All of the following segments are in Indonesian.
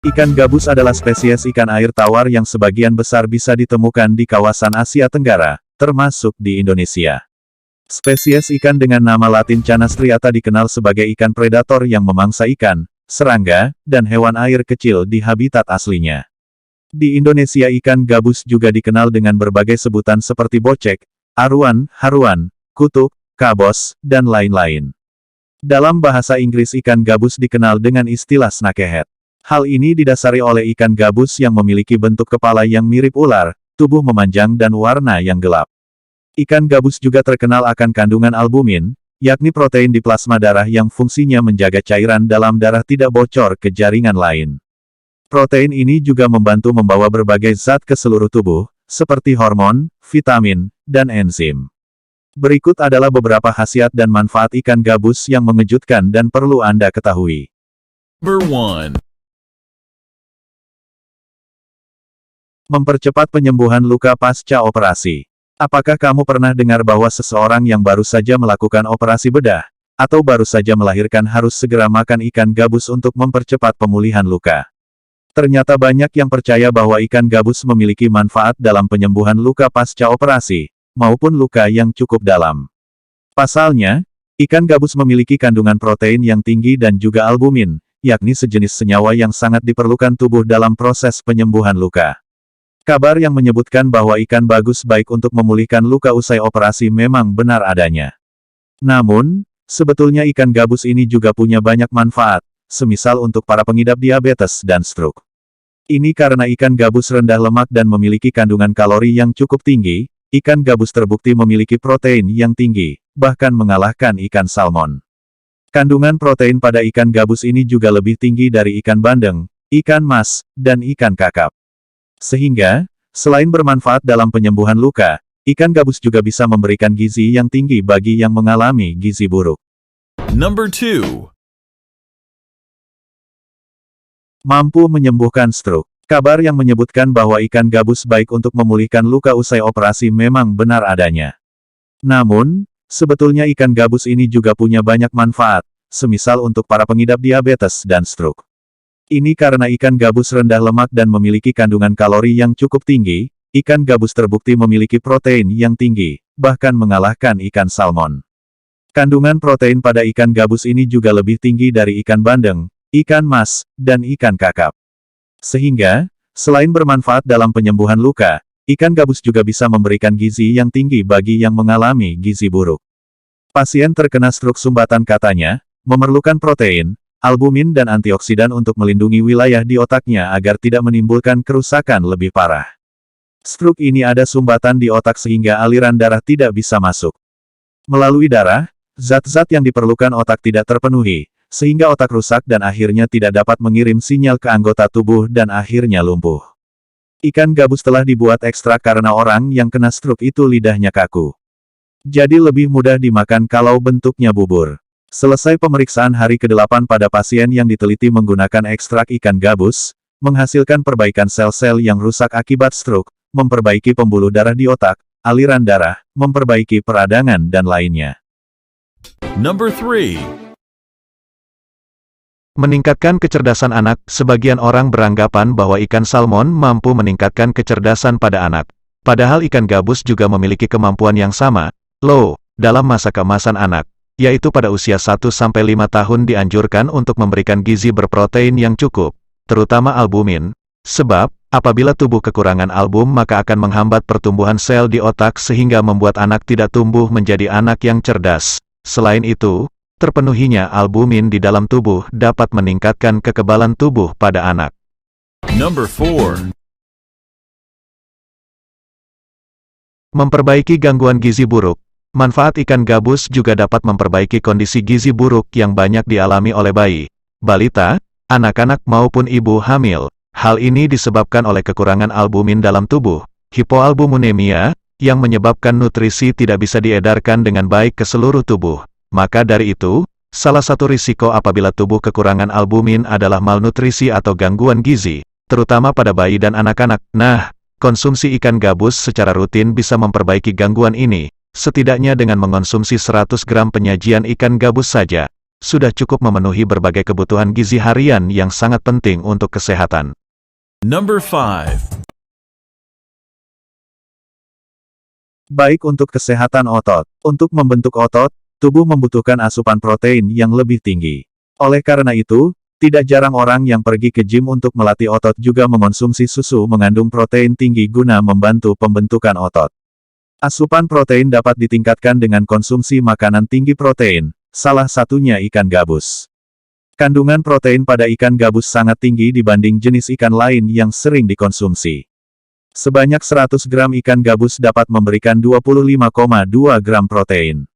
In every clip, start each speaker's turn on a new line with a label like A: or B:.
A: Ikan gabus adalah spesies ikan air tawar yang sebagian besar bisa ditemukan di kawasan Asia Tenggara, termasuk di Indonesia. Spesies ikan dengan nama latin Canas striata dikenal sebagai ikan predator yang memangsa ikan, serangga, dan hewan air kecil di habitat aslinya. Di Indonesia ikan gabus juga dikenal dengan berbagai sebutan seperti bocek, aruan, haruan, kutuk, kabos, dan lain-lain. Dalam bahasa Inggris ikan gabus dikenal dengan istilah snakehead. Hal ini didasari oleh ikan gabus yang memiliki bentuk kepala yang mirip ular, tubuh memanjang dan warna yang gelap. Ikan gabus juga terkenal akan kandungan albumin, yakni protein di plasma darah yang fungsinya menjaga cairan dalam darah tidak bocor ke jaringan lain. Protein ini juga membantu membawa berbagai zat ke seluruh tubuh, seperti hormon, vitamin, dan enzim. Berikut adalah beberapa khasiat dan manfaat ikan gabus yang mengejutkan dan perlu Anda ketahui.
B: Number 1.
A: Mempercepat penyembuhan luka pasca operasi. Apakah kamu pernah dengar bahwa seseorang yang baru saja melakukan operasi bedah, atau baru saja melahirkan harus segera makan ikan gabus untuk mempercepat pemulihan luka? Ternyata banyak yang percaya bahwa ikan gabus memiliki manfaat dalam penyembuhan luka pasca operasi, maupun luka yang cukup dalam. Pasalnya, ikan gabus memiliki kandungan protein yang tinggi dan juga albumin, yakni sejenis senyawa yang sangat diperlukan tubuh dalam proses penyembuhan luka. Kabar yang menyebutkan bahwa ikan bagus baik untuk memulihkan luka usai operasi memang benar adanya. Namun, sebetulnya ikan gabus ini juga punya banyak manfaat, semisal untuk para pengidap diabetes dan stroke. Ini karena ikan gabus rendah lemak dan memiliki kandungan kalori yang cukup tinggi, ikan gabus terbukti memiliki protein yang tinggi, bahkan mengalahkan ikan salmon. Kandungan protein pada ikan gabus ini juga lebih tinggi dari ikan bandeng, ikan mas, dan ikan kakap. Sehingga, selain bermanfaat dalam penyembuhan luka, ikan gabus juga bisa memberikan gizi yang tinggi bagi yang mengalami gizi buruk.
B: Number 2.
A: Mampu menyembuhkan stroke. Kabar yang menyebutkan bahwa ikan gabus baik untuk memulihkan luka usai operasi memang benar adanya. Namun, sebetulnya ikan gabus ini juga punya banyak manfaat, semisal untuk para pengidap diabetes dan stroke. Ini karena ikan gabus rendah lemak dan memiliki kandungan kalori yang cukup tinggi, ikan gabus terbukti memiliki protein yang tinggi, bahkan mengalahkan ikan salmon. Kandungan protein pada ikan gabus ini juga lebih tinggi dari ikan bandeng, ikan mas, dan ikan kakap. Sehingga, selain bermanfaat dalam penyembuhan luka, ikan gabus juga bisa memberikan gizi yang tinggi bagi yang mengalami gizi buruk. Pasien terkena stroke sumbatan katanya, memerlukan protein, albumin dan antioksidan untuk melindungi wilayah di otaknya agar tidak menimbulkan kerusakan lebih parah. Stroke ini ada sumbatan di otak sehingga aliran darah tidak bisa masuk melalui darah, zat-zat yang diperlukan otak tidak terpenuhi, sehingga otak rusak dan akhirnya tidak dapat mengirim sinyal ke anggota tubuh dan akhirnya lumpuh. Ikan gabus telah dibuat ekstra karena orang yang kena stroke itu lidahnya kaku. Jadi lebih mudah dimakan kalau bentuknya bubur. Selesai pemeriksaan hari ke-8 pada pasien yang diteliti menggunakan ekstrak ikan gabus, menghasilkan perbaikan sel-sel yang rusak akibat stroke, memperbaiki pembuluh darah di otak, aliran darah, memperbaiki peradangan dan lainnya.
B: Number 3.
C: Meningkatkan kecerdasan anak. Sebagian orang beranggapan bahwa ikan salmon mampu meningkatkan kecerdasan pada anak. Padahal ikan gabus juga memiliki kemampuan yang sama, loh, dalam masa keemasan anak, yaitu pada usia 1-5 tahun dianjurkan untuk memberikan gizi berprotein yang cukup, terutama albumin. Sebab, apabila tubuh kekurangan album maka akan menghambat pertumbuhan sel di otak sehingga membuat anak tidak tumbuh menjadi anak yang cerdas. Selain itu, terpenuhinya albumin di dalam tubuh dapat meningkatkan kekebalan tubuh pada anak.
B: Number 4.
C: Memperbaiki gangguan gizi buruk. Manfaat ikan gabus juga dapat memperbaiki kondisi gizi buruk yang banyak dialami oleh bayi, balita, anak-anak maupun ibu hamil. Hal ini disebabkan oleh kekurangan albumin dalam tubuh, hipoalbuminemia, yang menyebabkan nutrisi tidak bisa diedarkan dengan baik ke seluruh tubuh. Maka dari itu, salah satu risiko apabila tubuh kekurangan albumin adalah malnutrisi atau gangguan gizi, terutama pada bayi dan anak-anak. Nah, konsumsi ikan gabus secara rutin bisa memperbaiki gangguan ini. Setidaknya dengan mengonsumsi 100 gram penyajian ikan gabus saja, sudah cukup memenuhi berbagai kebutuhan gizi harian yang sangat penting untuk kesehatan.
B: Number 5.
A: Baik untuk kesehatan otot. Untuk membentuk otot, tubuh membutuhkan asupan protein yang lebih tinggi. Oleh karena itu, tidak jarang orang yang pergi ke gym untuk melatih otot juga mengonsumsi susu mengandung protein tinggi guna membantu pembentukan otot. Asupan protein dapat ditingkatkan dengan konsumsi makanan tinggi protein, salah satunya ikan gabus. Kandungan protein pada ikan gabus sangat tinggi dibanding jenis ikan lain yang sering dikonsumsi. Sebanyak 100 gram ikan gabus dapat memberikan 25,2 gram protein.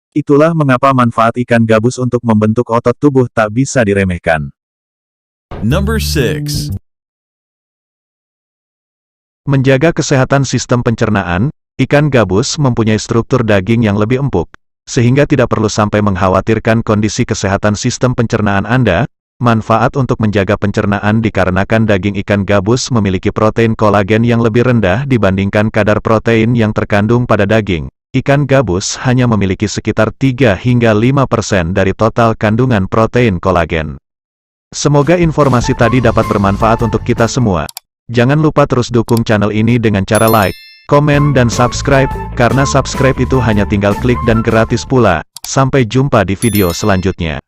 A: Itulah mengapa manfaat ikan gabus untuk membentuk otot tubuh tak bisa diremehkan.
B: Number 6.
C: Menjaga kesehatan sistem pencernaan, ikan gabus mempunyai struktur daging yang lebih empuk, sehingga tidak perlu sampai mengkhawatirkan kondisi kesehatan sistem pencernaan Anda. Manfaat untuk menjaga pencernaan dikarenakan daging ikan gabus memiliki protein kolagen yang lebih rendah dibandingkan kadar protein yang terkandung pada daging. Ikan gabus hanya memiliki sekitar 3 hingga 5% dari total kandungan protein kolagen. Semoga informasi tadi dapat bermanfaat untuk kita semua. Jangan lupa terus dukung channel ini dengan cara like, komen dan subscribe, karena subscribe itu hanya tinggal klik dan gratis pula. Sampai jumpa di video selanjutnya.